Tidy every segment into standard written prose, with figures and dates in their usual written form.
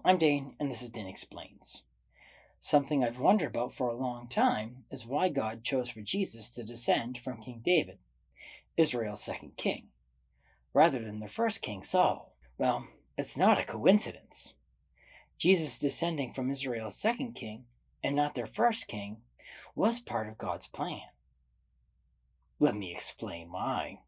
I'm Dane, and this is Dane Explains. Something I've wondered about for a long time is why God chose for Jesus to descend from King David, Israel's second king, rather than their first king, Saul. Well, it's not a coincidence. Jesus descending from Israel's second king, and not their first king, was part of God's plan. Let me explain why.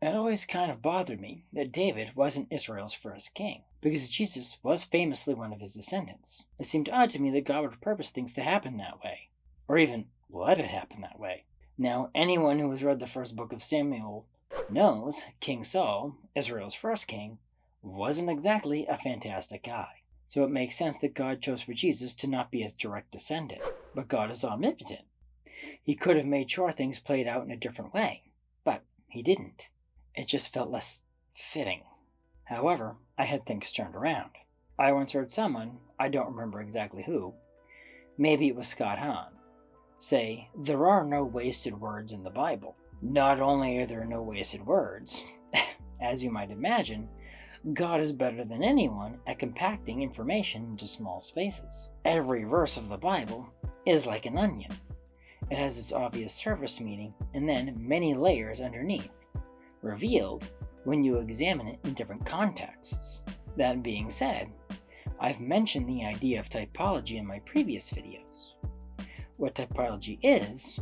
It always kind of bothered me that David wasn't Israel's first king, because Jesus was famously one of his descendants. It seemed odd to me that God would purpose things to happen that way, or even let it happen that way. Now, anyone who has read the first book of Samuel knows King Saul, Israel's first king, wasn't exactly a fantastic guy. So it makes sense that God chose for Jesus to not be his direct descendant. But God is omnipotent. He could have made sure things played out in a different way, but he didn't. It just felt less fitting. However, I had things turned around. I once heard someone, I don't remember exactly who, maybe it was Scott Hahn, say, there are no wasted words in the Bible. Not only are there no wasted words, as you might imagine, God is better than anyone at compacting information into small spaces. Every verse of the Bible is like an onion. It has its obvious surface meaning and then many layers underneath, revealed when you examine it in different contexts. That being said, I've mentioned the idea of typology in my previous videos. What typology is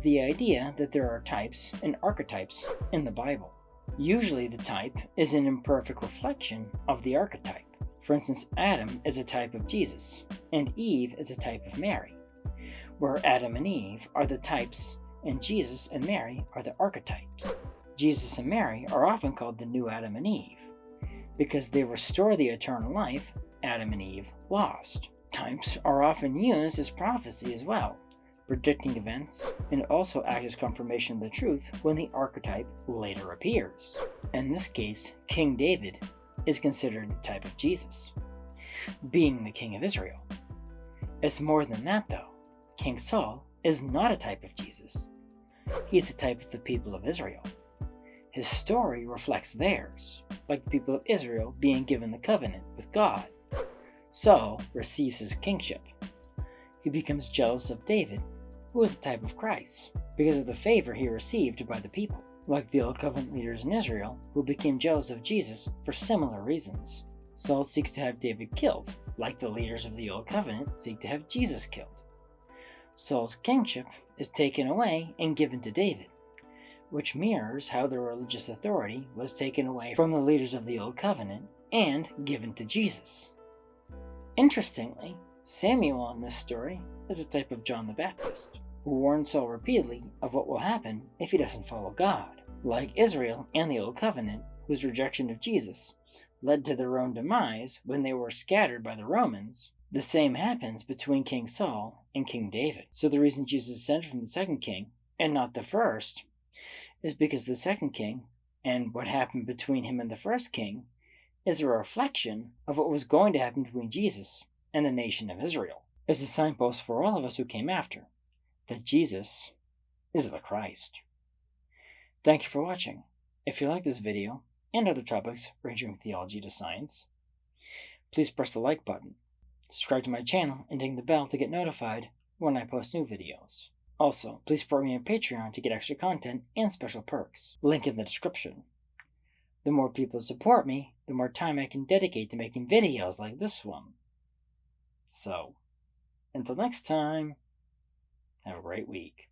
the idea that there are types and archetypes in the Bible. Usually the type is an imperfect reflection of the archetype. For instance, Adam is a type of Jesus, and Eve is a type of Mary, where Adam and Eve are the types and Jesus and Mary are the archetypes. Jesus and Mary are often called the new Adam and Eve, because they restore the eternal life Adam and Eve lost. Types are often used as prophecy as well, predicting events, and also act as confirmation of the truth when the archetype later appears. In this case, King David is considered a type of Jesus, being the king of Israel. It's more than that though. King Saul is not a type of Jesus. He's a type of the people of Israel. His story reflects theirs, like the people of Israel being given the covenant with God. Saul receives his kingship. He becomes jealous of David, who is the type of Christ, because of the favor he received by the people, like the Old Covenant leaders in Israel, who became jealous of Jesus for similar reasons. Saul seeks to have David killed, like the leaders of the Old Covenant seek to have Jesus killed. Saul's kingship is taken away and given to David, which mirrors how the religious authority was taken away from the leaders of the Old Covenant and given to Jesus. Interestingly, Samuel in this story is a type of John the Baptist, who warned Saul repeatedly of what will happen if he doesn't follow God. Like Israel and the Old Covenant, whose rejection of Jesus led to their own demise when they were scattered by the Romans, the same happens between King Saul and King David. So the reason Jesus descended from the second king, and not the first, is because the second king, and what happened between him and the first king, is a reflection of what was going to happen between Jesus and the nation of Israel. It's a signpost for all of us who came after, that Jesus is the Christ. Thank you for watching. If you like this video, and other topics ranging from theology to science, please press the like button, subscribe to my channel, and ding the bell to get notified when I post new videos. Also, please support me on Patreon to get extra content and special perks. Link in the description. The more people support me, the more time I can dedicate to making videos like this one. So, until next time, have a great week.